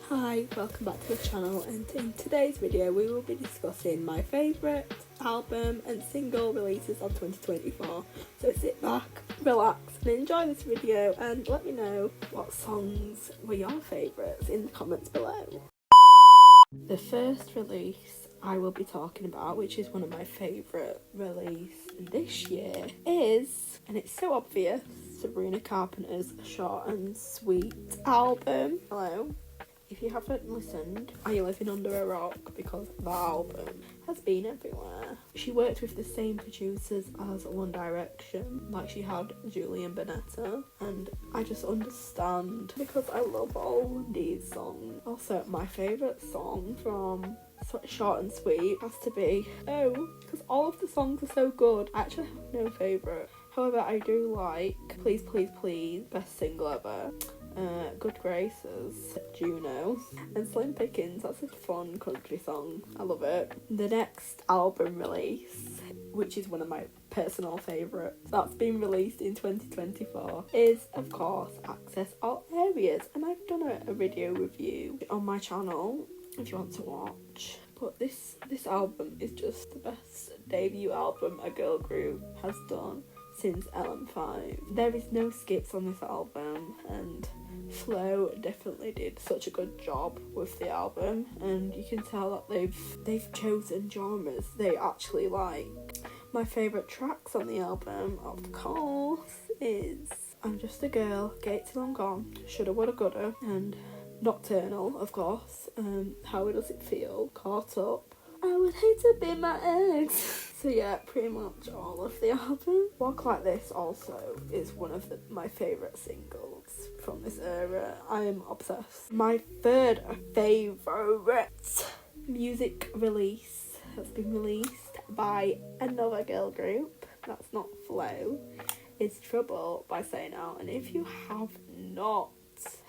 Hi, welcome back to the channel, and in today's video we will be discussing my favourite album and single releases of 2024. So sit back, relax and enjoy this video and let me know what songs were your favourites in the comments below. The first release I will be talking about, which is one of my favourite releases this year, is, and it's so obvious, Sabrina Carpenter's Short and Sweet album. Hello. If you haven't listened, are you living under a rock? Because the album has been everywhere. She worked with the same producers as One Direction, like she had Julian Bonetta, and I just understand because I love all these songs. Also, my favourite song from Short and Sweet has to be Oh, because all of the songs are so good. I actually have no favourite. However, I do like Please Please Please, best single ever. Good Graces, Juno, and Slim Pickens. That's a fun country song. I love it. The next album release, which is one of my personal favourites, that's been released in 2024, is of course Access All Areas, and I've done a video review on my channel if you want to watch. But this album is just the best debut album a girl group has done since LM5. There is no skips on this album, and Flo definitely did such a good job with the album, and you can tell that they've chosen genres they actually like. My favourite tracks on the album, of course, is I'm Just a Girl, Get Till I'm Gone, Shoulda Woulda Coulda, and Nocturnal, of course, How Does It Feel, Caught Up, I Would Hate to Be My Ex. So yeah, pretty much all of the album. Walk Like This also is one of my favourite singles from this era. I am obsessed. My third favourite music release has been released by another girl group, that's not Flo, is Trouble by Say Now. And if you have not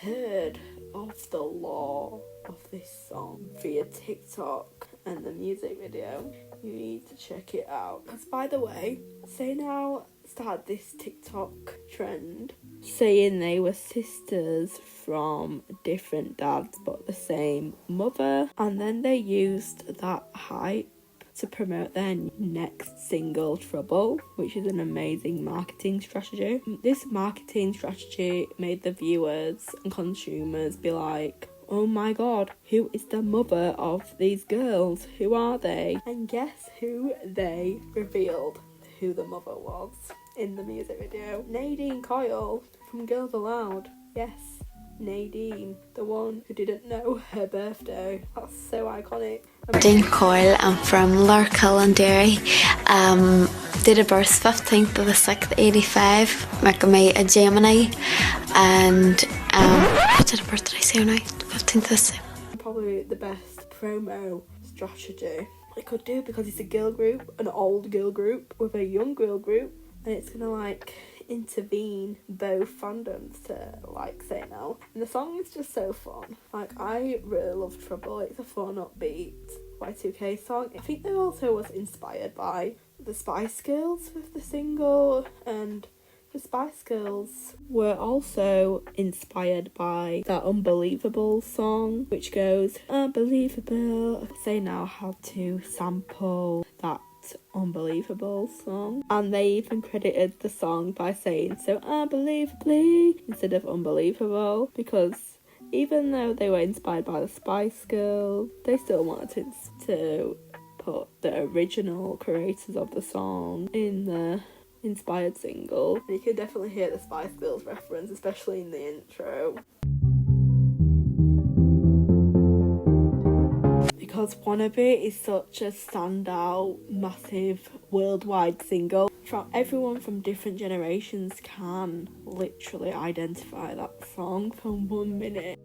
heard of the lore of this song via TikTok and the music video, you need to check it out. Because by the way, Say Now started this TikTok trend saying they were sisters from different dads but the same mother, and then they used that hype to promote their next single, Trouble, which is an amazing marketing strategy. This marketing strategy made the viewers and consumers be like, oh my god, who is the mother of these girls? Who are they? And guess who they revealed who the mother was in the music video? Nadine Coyle from Girls Aloud. Yes, Nadine, the one who didn't know her birthday. That's so iconic. Nadine Coyle, I'm from Larkhill and Derry. Date of birth 15th of the 6th, 85, making me a Gemini. And what date of birth did I say now? 15th of the 6th. Probably the best promo strategy I could do, because it's a girl group, an old girl group with a young girl group, and it's gonna like intervene both fandoms to like Say Now. And the song is just so fun. Like, I really love Trouble. It's a fun, upbeat Y2K song. I think they also was inspired by the Spice Girls with the single, and the Spice Girls were also inspired by that Unbelievable song, which goes unbelievable. Say Now had to sample that Unbelievable song, and they even credited the song by saying so unbelievably instead of unbelievable, because even though they were inspired by the Spice Girls, they still wanted to put the original creators of the song in the inspired single. And you can definitely hear the Spice Girls reference, especially in the intro. Because Wannabe is such a standout, massive, worldwide single. Everyone from different generations can literally identify that song from 1 minute.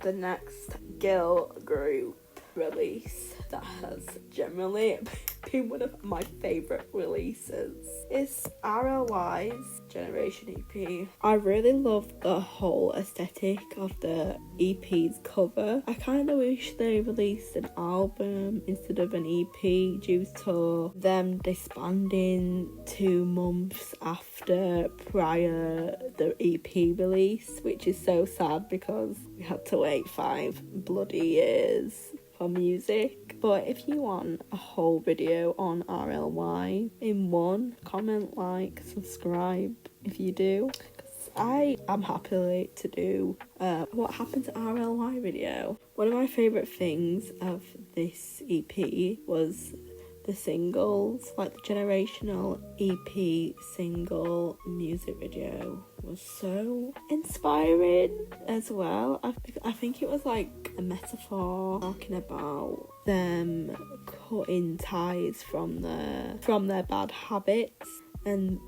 The next girl group release that has generally been one of my favourite releases is RLY's Generation EP. I really love the whole aesthetic of the EP's cover. I kind of wish they released an album instead of an EP due to them disbanding 2 months after prior the EP release, which is so sad because we had to wait 5 bloody years for music. But if you want a whole video on RLY in one, comment, like, subscribe if you do, because I am happy to do what happened to RLY video. One of my favourite things of this EP was the singles, like the Generational EP single music video was so inspiring as well. I think it was like a metaphor talking about them cutting ties from their bad habits, and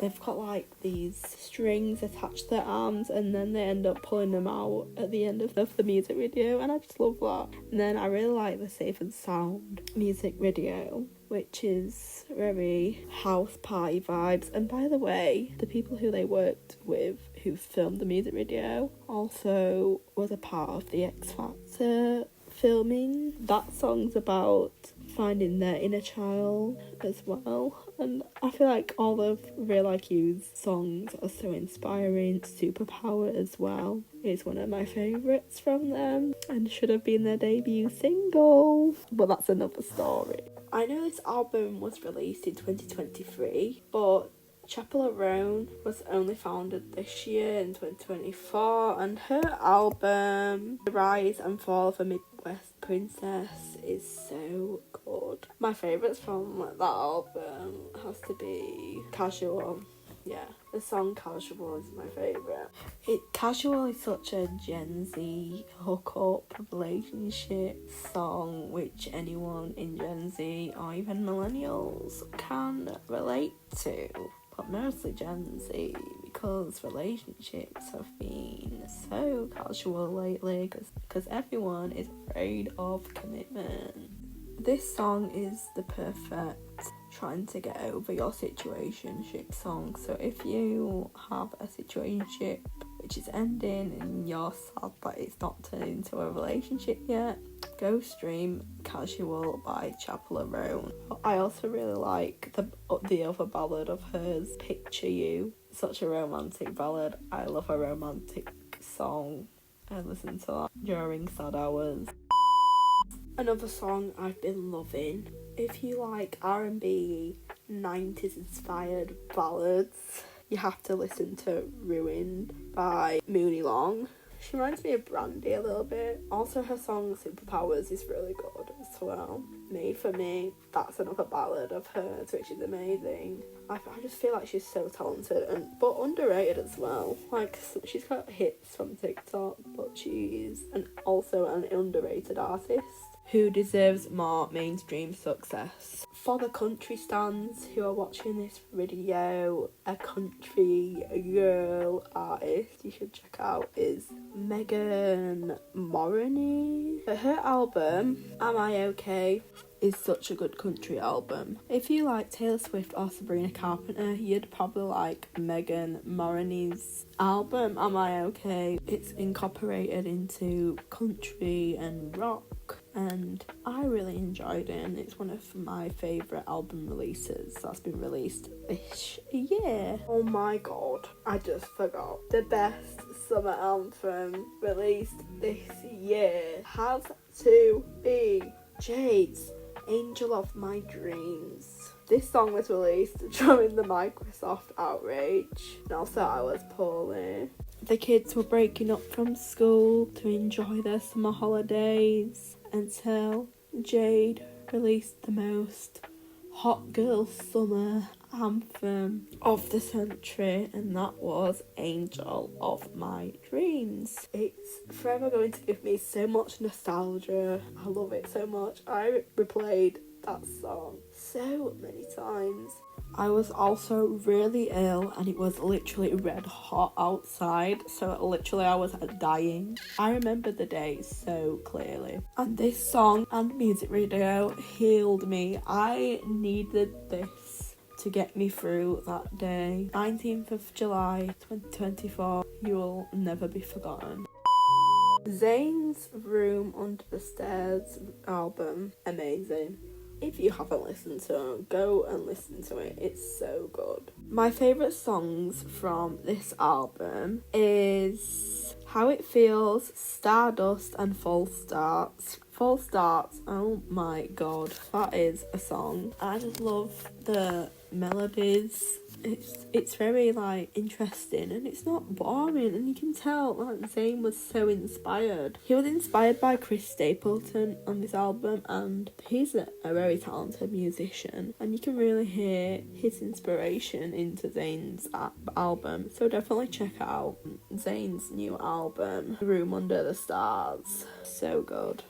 they've got like these strings attached to their arms, and then they end up pulling them out at the end of the music video, and I just love that. And then I really like the Safe and Sound music video, which is very house party vibes. And by the way, the people who they worked with who filmed the music video also was a part of the X Factor filming. That song's about finding their inner child as well, and I feel like all of Real IQ's songs are so inspiring. Superpower as well is one of my favourites from them and should have been their debut single, but that's another story. I know this album was released in 2023, but Chapel Around was only founded this year in 2024, and her album The Rise and Fall of a Midwest Princess is so good. My favourites from that album has to be Casual. Yeah, the song Casual is my favourite. Casual is such a Gen Z hookup relationship song which anyone in Gen Z or even millennials can relate to, but mostly Gen Z, because relationships have been so casual lately because everyone is afraid of commitment. This song is the perfect trying to get over your situationship song. So if you have a situationship which is ending and you're sad that it's not turned into a relationship yet, go stream Casual by Chapel Around. I also really like the other ballad of hers, Picture You. Such a romantic ballad. I love a romantic song. I listen to that during sad hours. Another song I've been loving, if you like R&B 90s inspired ballads, you have to listen to Ruined by Mooney Long. She reminds me of Brandy a little bit. Also her song Superpowers is really good as well. Made for Me, that's another ballad of hers which is amazing. I just feel like she's so talented but underrated as well. Like, she's got hits from TikTok, but she's also an underrated artist who deserves more mainstream success. For the country stans who are watching this video, a country girl artist you should check out is Megan Moroney. Her album, Am I Okay, is such a good country album. If you like Taylor Swift or Sabrina Carpenter, you'd probably like Megan Moroney's album, Am I Okay. It's incorporated into country and rock, and I really enjoyed it, and it's one of my favourite album releases that's been released this year. Oh my god, I just forgot. The best summer anthem released this year has to be Jade's Angel of My Dreams. This song was released during the Microsoft outrage, and also I was poorly. The kids were breaking up from school to enjoy their summer holidays until Jade released the most hot girl summer anthem of the century, and that was Angel of My Dreams. It's forever going to give me so much nostalgia. I love it so much. I replayed that song so many times. I was also really ill and it was literally red hot outside, so literally I was dying. I remember the day so clearly. And this song and music video healed me. I needed this to get me through that day. 19th of July 2024, you will never be forgotten. Zayn's Room Under the Stairs album, amazing. If you haven't listened to it, go and listen to it. It's so good. My favourite songs from this album is How It Feels, Stardust and False Starts. False Starts, oh my god, that is a song. I just love the melodies. It's very like interesting and it's not boring, and you can tell like Zayn was so inspired. He was inspired by Chris Stapleton on this album, and he's a very talented musician, and you can really hear his inspiration into Zayn's album. So definitely check out Zayn's new album, Room Under the Stars. So good.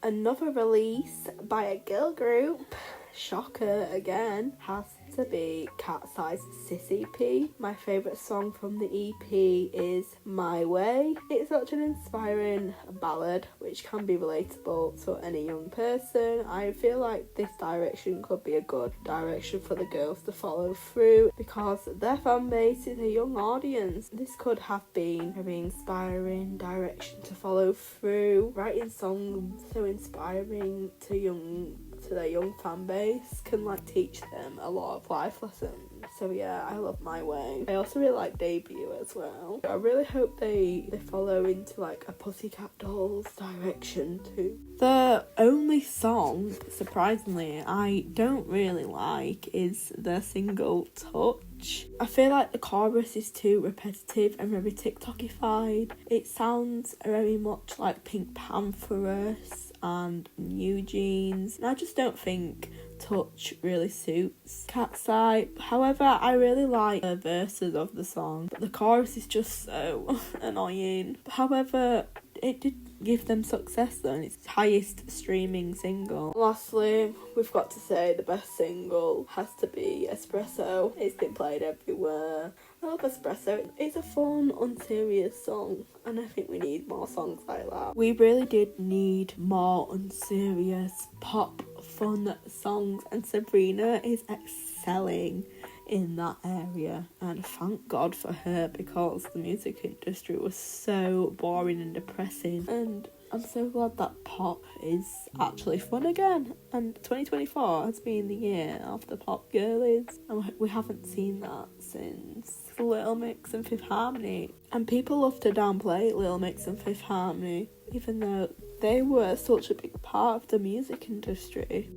Another release by a girl group, shocker again, has to be Cat's Sissy P. My favourite song from the EP is My Way. It's such an inspiring ballad which can be relatable to any young person. I feel like this direction could be a good direction for the girls to follow through because their fan base is a young audience. This could have been a very inspiring direction to follow through. Writing songs so inspiring to their young fan base can like teach them a lot of life lessons. So yeah, I love My Way. I also really like Debut as well. I really hope they follow into like a Pussycat Dolls direction too. The only song, surprisingly, I don't really like is the single Touch. I feel like the chorus is too repetitive and very TikTokified. It sounds very much like Pink Pantheress and New Jeans, and I just don't think Touch really suits Cat's Eye. However, I really like the verses of the song, but the chorus is just so annoying. However, it did give them success though, and it's highest streaming single. Lastly, we've got to say the best single has to be Espresso. It's been played everywhere. I love Espresso. It's a fun, unserious song, and I think we need more songs like that. We really did need more unserious pop fun songs, and Sabrina is excelling in that area, and thank God for her because the music industry was so boring and depressing, and I'm so glad that pop is actually fun again. And 2024 has been the year of the pop girlies, and we haven't seen that since Little Mix and Fifth Harmony. And people love to downplay Little Mix and Fifth Harmony, even though they were such a big part of the music industry.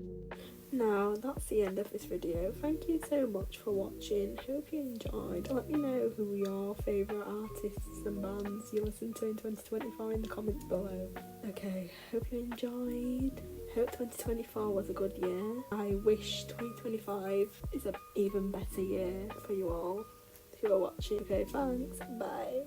Now, that's the end of this video. Thank you so much for watching. Hope you enjoyed. Let me know who your favourite artists and bands you listen to in 2024 in the comments below. Okay, hope you enjoyed. Hope 2024 was a good year. I wish 2025 is an even better year for you all who are watching. Okay, thanks. Bye.